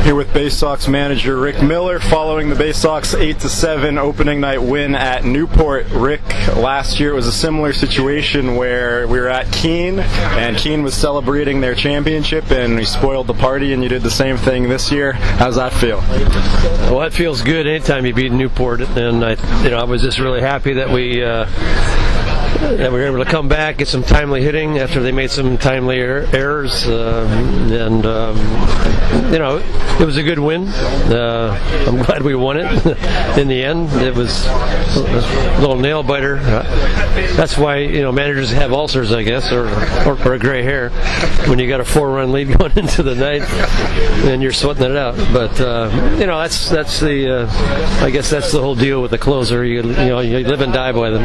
here with Bay Sox manager Rick Miller following the Bay Sox 8-7 opening night win at Newport. Rick, last year it was a similar situation where we were at Keene and Keene was celebrating their championship and we spoiled the party, and you did the same thing this year. How's that feel? Well, it feels good anytime you beat Newport, and I was just really happy that we were able to come back, get some timely hitting after they made some timely errors, and it was a good win. I'm glad we won it in the end. It was a little nail biter. That's why managers have ulcers, I guess, or a gray hair when you got a 4-run lead going into the ninth and you're sweating it out. But that's the I guess that's the whole deal with the closer. You live and die by them.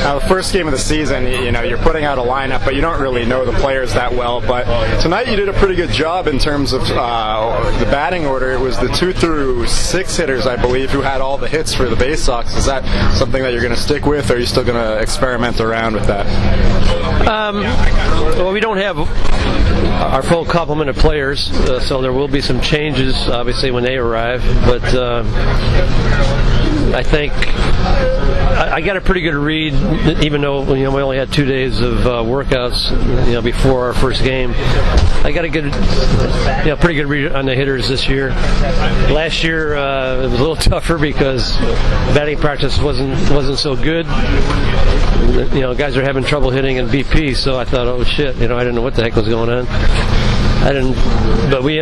The first game of the season, you're putting out a lineup, but you don't really know the players that well. But tonight you did a pretty good job in terms of the batting order. It was the 2 through 6 hitters, I believe, who had all the hits for the Bay Sox. Is that something that you're going to stick with, or are you still going to experiment around with that? Well, we don't have our full complement of players, so there will be some changes, obviously, when they arrive. But I think I got a pretty good read, even though we only had 2 days of workouts before our first game. I got a good, pretty good read on the hitters this year. Last year it was a little tougher because batting practice wasn't so good. Guys are having trouble hitting in BP, so I thought, oh shit, I didn't know what the heck was going on. But we,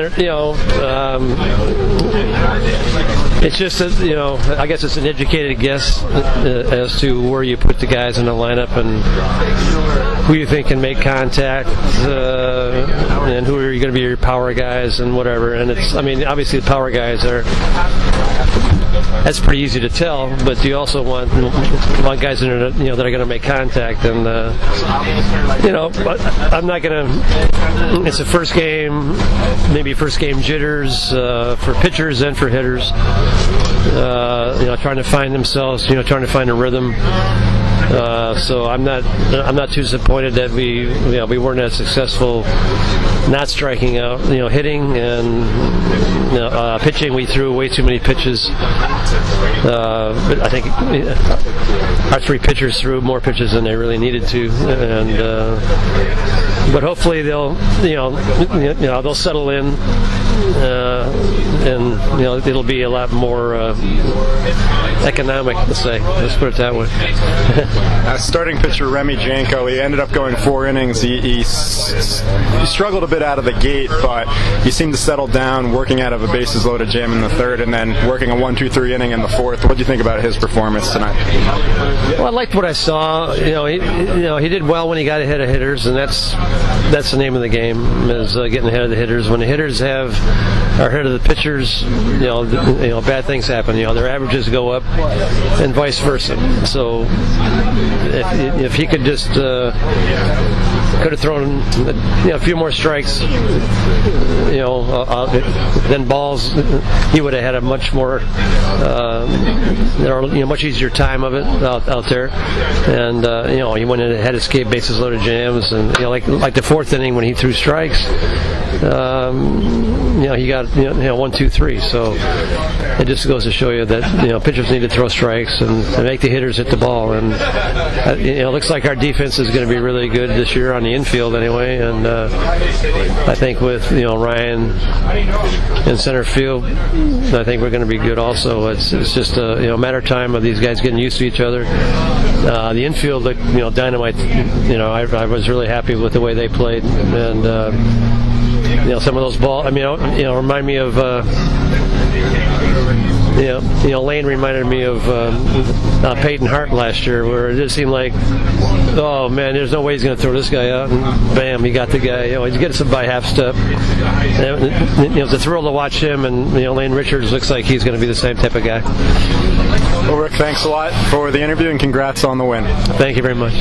it's just that, I guess it's an educated guess as to where you put the guys in the lineup and who you think can make contact, and who are you going to be your power guys and whatever. And obviously the power guys that's pretty easy to tell, but you also want guys that are that are going to make contact. And I'm not going to. It's a first game, maybe first game jitters for pitchers and for hitters. Trying to find themselves, trying to find a rhythm. So I'm not too disappointed that we weren't as successful not striking out, hitting and pitching. We threw way too many pitches. But I think our 3 pitchers threw more pitches than they really needed to, and but hopefully they'll settle in, and it'll be a lot more economic. Let's put it that way. Starting pitcher Remy Janko, he ended up going 4 innings. He struggled a bit out of the gate, but he seemed to settle down, working out of a bases loaded jam in the 3rd, and then working a 1-2-3 inning in the 4th. What do you think about his performance tonight? Well, I liked what I saw. He did well when he got ahead of hitters, and that's the name of the game, is getting ahead of the hitters. When the hitters are ahead of the pitchers, bad things happen. Their averages go up, and vice versa. So if he could just could have thrown a few more strikes, than balls, he would have had a much more much easier time of it out there. And he went in and had escape bases loaded jams, and like the 4th inning when he threw strikes, he got 1, 2, 3. So it just goes to show you that pitchers need to throw strikes and make the hitters hit the ball. And it looks like our defense is going to be really good this year on the infield anyway. And I think with Ryan in center field, I think we're going to be good also. It's just a matter of time of these guys getting used to each other. The infield looked dynamite. I was really happy with the way they played, and some of those balls. Remind me of. Lane reminded me of Peyton Hart last year, where it just seemed like, oh man, there's no way he's going to throw this guy out, and bam, he got the guy. He gets him by half step. It's a thrill to watch him, and Lane Richards looks like he's going to be the same type of guy. Well, Rick, thanks a lot for the interview, and congrats on the win. Thank you very much.